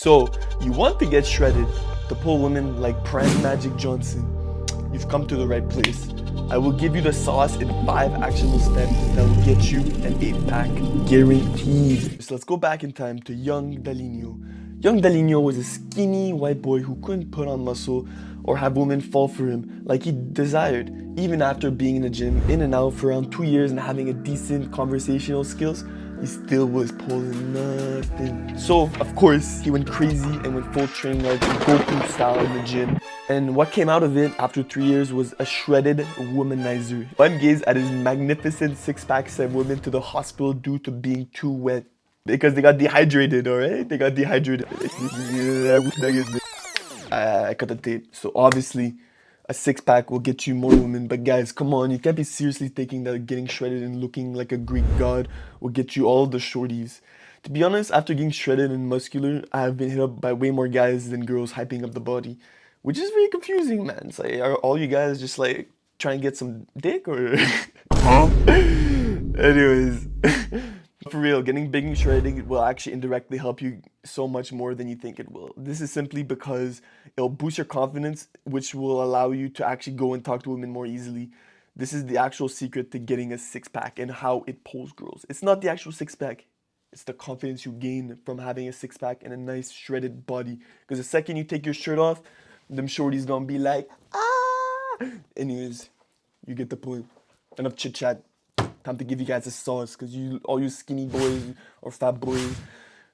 So, you want to get shredded to pull women like Prime Magic Johnson? You've come to the right place. I will give you the sauce in 5 actionable steps that will get you an 8-pack guaranteed. So let's go back in time to young Dalinho. Young Dalinho was a skinny white boy who couldn't put on muscle or have women fall for him like he desired, even after being in the gym in and out for around 2 years and having a decent conversational skills. He still was pulling nothing. So, of course, he went crazy and went full training like Goku style in the gym. And what came out of it after 3 years was a shredded womanizer. One gaze at his magnificent six-pack sent women to the hospital due to being too wet. Because they got dehydrated, alright? They got dehydrated. I cut the tape. So obviously, a six-pack will get you more women. But guys, come on, you can't be seriously thinking that getting shredded and looking like a Greek god will get you all the shorties. To be honest, after getting shredded and muscular, I have been hit up by way more guys than girls hyping up the body. Which is very confusing, man. It's like, are all you guys just like trying to get some dick or... Huh? Anyways, for real, getting big and shredding will actually indirectly help you so much more than you think it will. This is simply because it'll boost your confidence, which will allow you to actually go and talk to women more easily. This is the actual secret to getting a six-pack and how it pulls girls. It's not the actual six-pack. It's the confidence you gain from having a six-pack and a nice shredded body. Because the second you take your shirt off, them shorties gonna be like, ah! Anyways, you get the point. Enough chit-chat. Time to give you guys a sauce, because all you skinny boys or fat boys,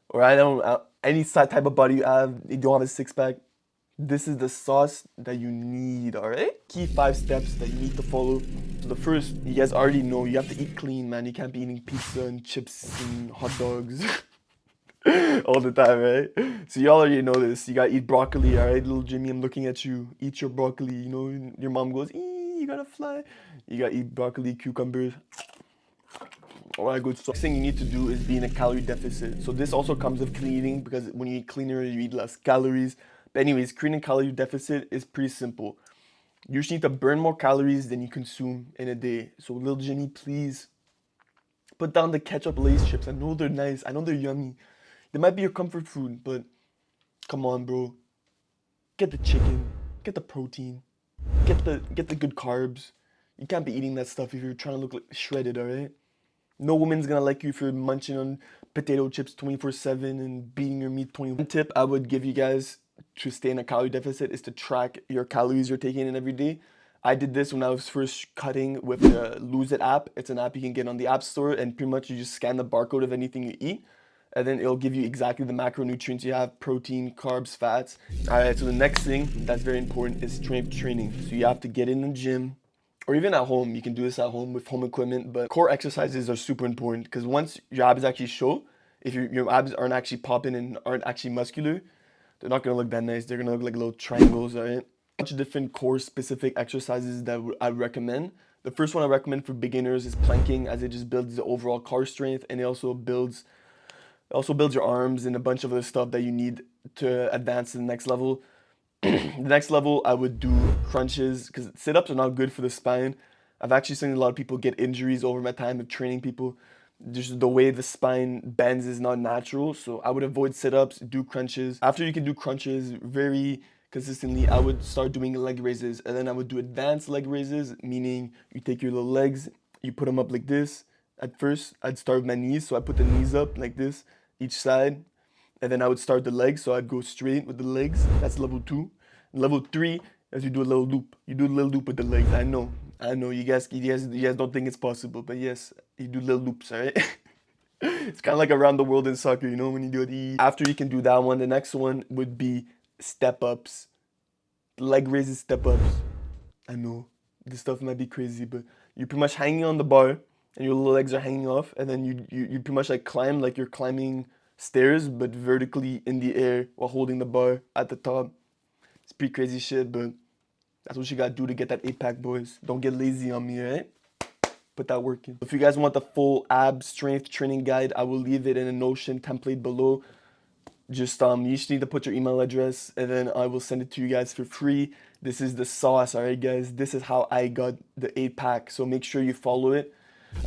or any type of body you have, you don't have a six-pack, this is the sauce that you need, alright? Key 5 steps that you need to follow. So the first, you guys already know, you have to eat clean, man. You can't be eating pizza and chips and hot dogs all the time, right? So you already know this. You gotta eat broccoli, alright? Little Jimmy, I'm looking at you. Eat your broccoli, you know, your mom goes, you gotta fly. You gotta eat broccoli, cucumbers. Alright, good. So next thing you need to do is be in a calorie deficit. So this also comes with clean eating, because when you eat cleaner, you eat less calories. But anyways, creating a calorie deficit is pretty simple. You just need to burn more calories than you consume in a day. So little Jimmy, please put down the ketchup Lay's chips. I know they're nice. I know they're yummy. They might be your comfort food, but come on, bro. Get the chicken. Get the protein. Get the good carbs. You can't be eating that stuff if you're trying to look like shredded, alright? No woman's gonna like you if you're munching on potato chips 24/7 and beating your meat 20. One tip I would give you guys to stay in a calorie deficit is to track your calories you're taking in every day. I did this when I was first cutting with the Lose It app. It's an app you can get on the App Store, and pretty much you just scan the barcode of anything you eat, and then it'll give you exactly the macronutrients you have: protein, carbs, fats. Alright, so the next thing that's very important is strength training. So you have to get in the gym, or even at home. You can do this at home with home equipment, but core exercises are super important, because once your abs actually show, if your abs aren't actually popping and aren't actually muscular, they're not gonna look that nice. They're gonna look like little triangles, alright? A bunch of different core specific exercises that I recommend. The first one I recommend for beginners is planking, as it just builds the overall core strength, and it also builds your arms and a bunch of other stuff that you need to advance to the next level. The next level, I would do crunches, because sit-ups are not good for the spine. I've actually seen a lot of people get injuries over my time of training people. Just the way the spine bends is not natural, so I would avoid sit-ups, do crunches. After you can do crunches very consistently, I would start doing leg raises, and then I would do advanced leg raises, meaning you take your little legs, you put them up like this. At first, I'd start with my knees, so I put the knees up like this, each side, and then I would start the legs, so I'd go straight with the legs. That's level 2. Level 3 is you do a little loop. You do a little loop with the legs. I know. You guys don't think it's possible, but yes, you do little loops, alright? It's kind of like around the world in soccer, you know, when you do it. After you can do that one, the next one would be step ups, leg raises, step ups. I know this stuff might be crazy, but you're pretty much hanging on the bar, and your little legs are hanging off, and then you pretty much like climb like you're climbing stairs, but vertically in the air while holding the bar at the top. It's pretty crazy shit, but that's what you gotta do to get that 8-pack, boys. Don't get lazy on me, right? Put that work in. If you guys want the full ab strength training guide, I will leave it in a Notion template below. Just you just need to put your email address, and then I will send it to you guys for free. This is the sauce, alright guys? This is how I got the 8-pack, so make sure you follow it.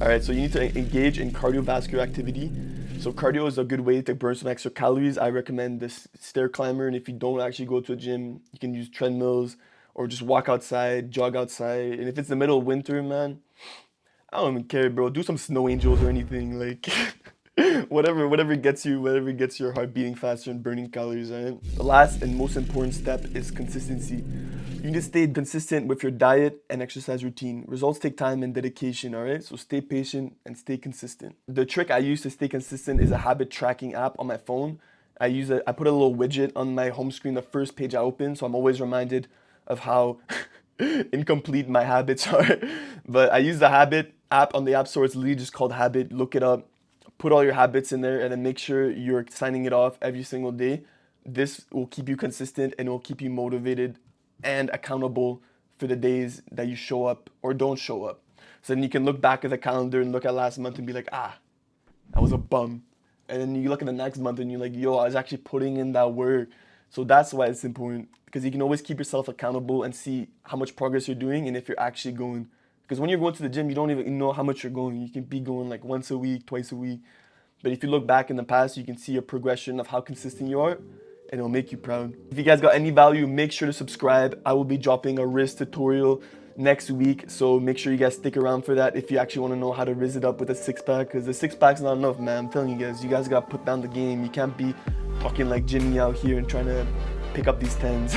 All right, so you need to engage in cardiovascular activity. So cardio is a good way to burn some extra calories. I recommend this stair climber, and if you don't actually go to a gym, you can use treadmills or just walk outside, jog outside. And if it's the middle of winter, man, I don't even care, bro. Do some snow angels or anything, like whatever gets your heart beating faster and burning calories, right? The last and most important step is consistency. You need to stay consistent with your diet and exercise routine. Results take time and dedication, all right? So stay patient and stay consistent. The trick I use to stay consistent is a habit tracking app on my phone. I put a little widget on my home screen, the first page I open, so I'm always reminded of how incomplete my habits are. But I use the habit app on the App Store. It's literally just called Habit. Look it up, put all your habits in there, and then make sure you're signing it off every single day. This will keep you consistent and it will keep you motivated and accountable for the days that you show up or don't show up. So then you can look back at the calendar and look at last month and be like, ah, I was a bum. And then you look at the next month and you're like, yo, I was actually putting in that work. So that's why it's important, because you can always keep yourself accountable and see how much progress you're doing and if you're actually going. Because when you're going to the gym, you don't even know how much you're going. You can be going like once a week, twice a week. But if you look back in the past, you can see a progression of how consistent you are, and it'll make you proud. If you guys got any value, make sure to subscribe. I will be dropping a Riz tutorial next week, so make sure you guys stick around for that if you actually want to know how to Riz it up with a six-pack, because the six-pack's not enough, man. I'm telling you guys got to put down the game. You can't be talking like Jimmy out here and trying to pick up these tens.